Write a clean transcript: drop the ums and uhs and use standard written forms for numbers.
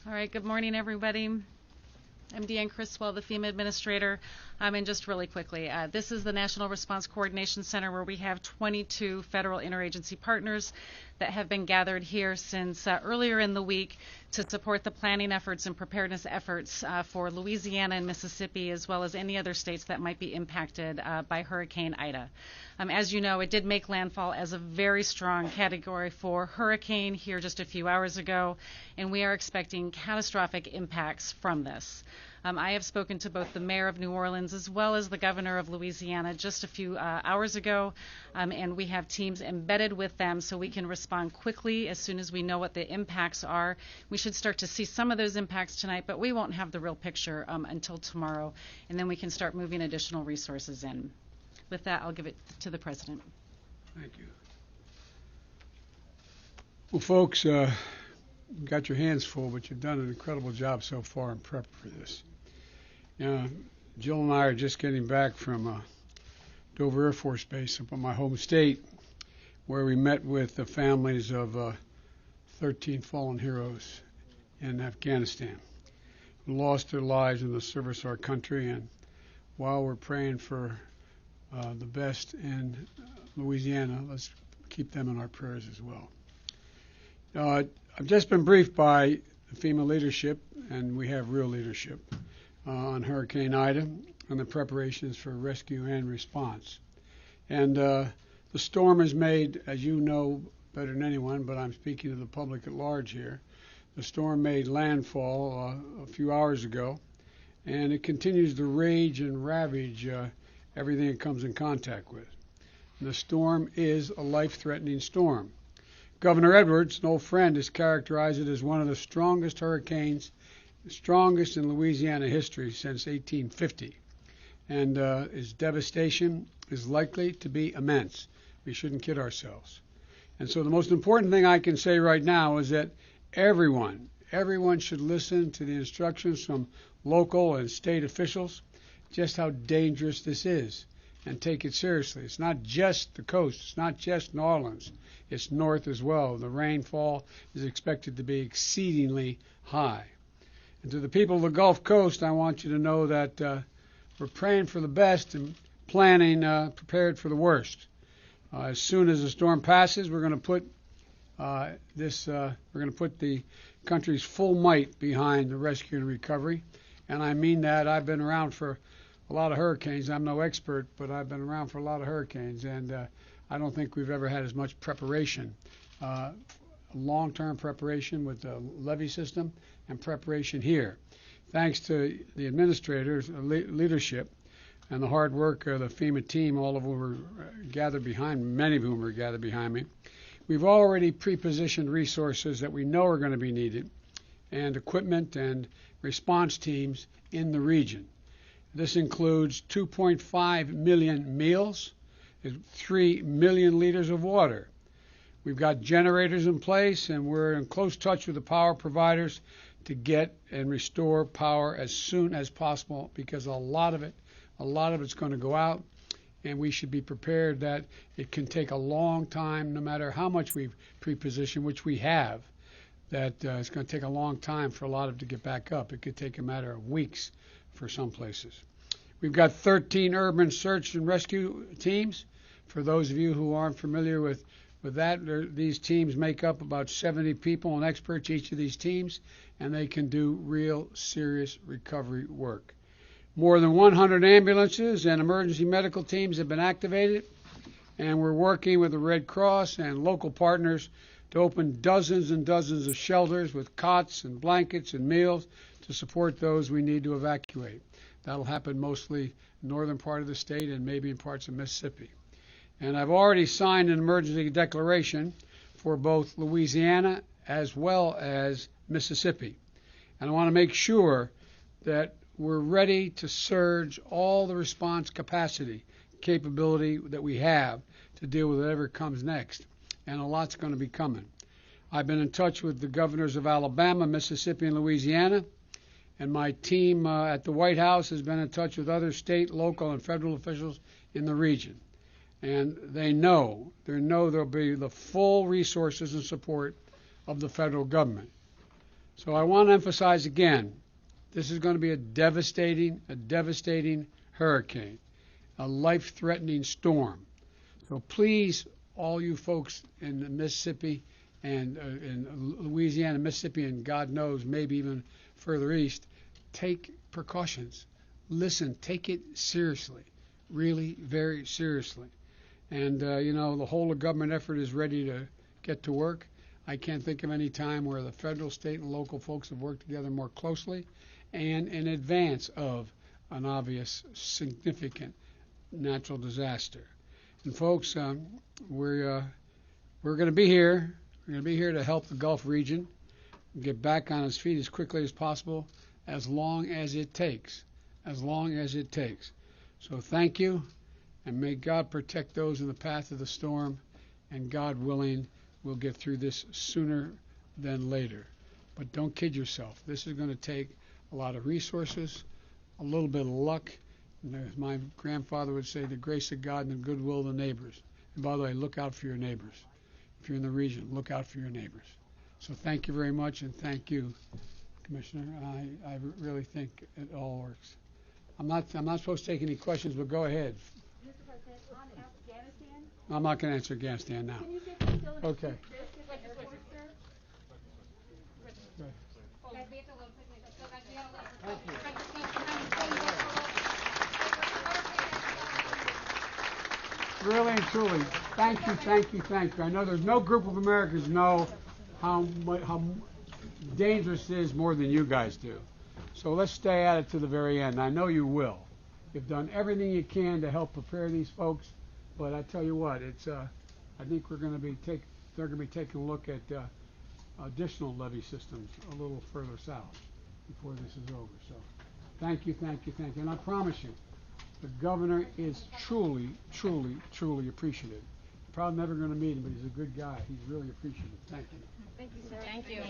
All right, good morning, everybody. I'm Deanne Criswell, the FEMA administrator. And just really quickly, this is the National Response Coordination Center where we have 22 federal interagency partners that have been gathered here since earlier in the week to support the planning efforts and preparedness efforts for Louisiana and Mississippi, as well as any other states that might be impacted by Hurricane Ida. As you know, it did make landfall as a very strong Category 4 hurricane here just a few hours ago, and we are expecting catastrophic impacts from this. I have spoken to both the mayor of New Orleans as well as the governor of Louisiana just a few hours ago, and we have teams embedded with them so we can respond quickly as soon as we know what the impacts are. We should start to see some of those impacts tonight, but we won't have the real picture until tomorrow, and then we can start moving additional resources in. With that, I'll give it to the president. Thank you. Well, folks, you got your hands full, but you've done an incredible job so far in prep for this. Jill and I are just getting back from Dover Air Force Base up in my home state, where we met with the families of 13 fallen heroes in Afghanistan who lost their lives in the service of our country. And while we're praying for the best in Louisiana, let's keep them in our prayers as well. I've just been briefed by the FEMA leadership, and we have real leadership, on Hurricane Ida and the preparations for rescue and response. And the storm has made, as you know better than anyone, but I'm speaking to the public at large here, the storm made landfall a few hours ago, and it continues to rage and ravage everything it comes in contact with. And the storm is a life-threatening storm. Governor Edwards, an old friend, has characterized it as one of the strongest hurricanes, the strongest in Louisiana history since 1850. And its devastation is likely to be immense. We shouldn't kid ourselves. And so the most important thing I can say right now is that everyone should listen to the instructions from local and state officials, just how dangerous this is, and take it seriously. It's not just the coast. It's not just New Orleans. It's north as well. The rainfall is expected to be exceedingly high. And to the people of the Gulf Coast, I want you to know that we're praying for the best and planning, prepared for the worst. As soon as the storm passes, we're going to put the country's full might behind the rescue and recovery. And I mean that. I've been around for a lot of hurricanes. I'm no expert, but I've been around for a lot of hurricanes, and I don't think we've ever had as much preparation, long-term preparation with the levee system and preparation here. Thanks to the administrators' leadership and the hard work of the FEMA team, all of whom were gathered behind, many of whom were gathered behind me, we've already pre-positioned resources that we know are going to be needed and equipment and response teams in the region. This includes 2.5 million meals, 3 million liters of water. We've got generators in place, and we're in close touch with the power providers to get and restore power as soon as possible, because a lot of it's going to go out, and we should be prepared that it can take a long time, no matter how much we've pre-positioned, which we have, that it's going to take a long time for a lot of it to get back up. It could take a matter of weeks for some places. We've got 13 urban search and rescue teams. For those of you who aren't familiar with that, these teams make up about 70 people and experts, each of these teams, and they can do real serious recovery work. More than 100 ambulances and emergency medical teams have been activated, and we're working with the Red Cross and local partners to open dozens and dozens of shelters with cots and blankets and meals to support those we need to evacuate. That'll happen mostly in the northern part of the state and maybe in parts of Mississippi. And I've already signed an emergency declaration for both Louisiana as well as Mississippi. And I want to make sure that we're ready to surge all the response capability that we have to deal with whatever comes next. And a lot's going to be coming. I've been in touch with the governors of Alabama, Mississippi, and Louisiana. And my team at the White House has been in touch with other state, local, and federal officials in the region. And they know there'll be the full resources and support of the federal government. So I want to emphasize again, this is going to be a devastating hurricane, a life-threatening storm. So please, all you folks in Mississippi and in Louisiana, Mississippi, and God knows, maybe even further east, take precautions. Listen, take it seriously, really, very seriously. And, the whole of government effort is ready to get to work. I can't think of any time where the federal, state, and local folks have worked together more closely and in advance of an obvious, significant natural disaster. And folks, we're going to be here. We're going to be here to help the Gulf region get back on its feet as quickly as possible, as long as it takes. As long as it takes. So thank you, and may God protect those in the path of the storm, and God willing, we'll get through this sooner than later. But don't kid yourself. This is going to take a lot of resources, a little bit of luck, and as my grandfather would say, the grace of God and the goodwill of the neighbors. And by the way, look out for your neighbors. If you're in the region, look out for your neighbors. So thank you very much, and thank you, Commissioner. I really think it all works. I'm not supposed to take any questions, but go ahead. Mr. President, on Afghanistan, I'm not going to answer Afghanistan now. can you say there's still an Okay. risk at the airport, sir? Really and truly, thank you. I know there's no group of Americans know how dangerous it is more than you guys do. So let's stay at it to the very end. I know you will. You've done everything you can to help prepare these folks, but I tell you what, it's I think they're going to be taking a look at additional levee systems a little further south before this is over. So thank you. And I promise you, the governor is truly appreciative. Probably never going to meet him, but he's a good guy. He's really appreciative. Thank you. Thank you, sir. Thank you.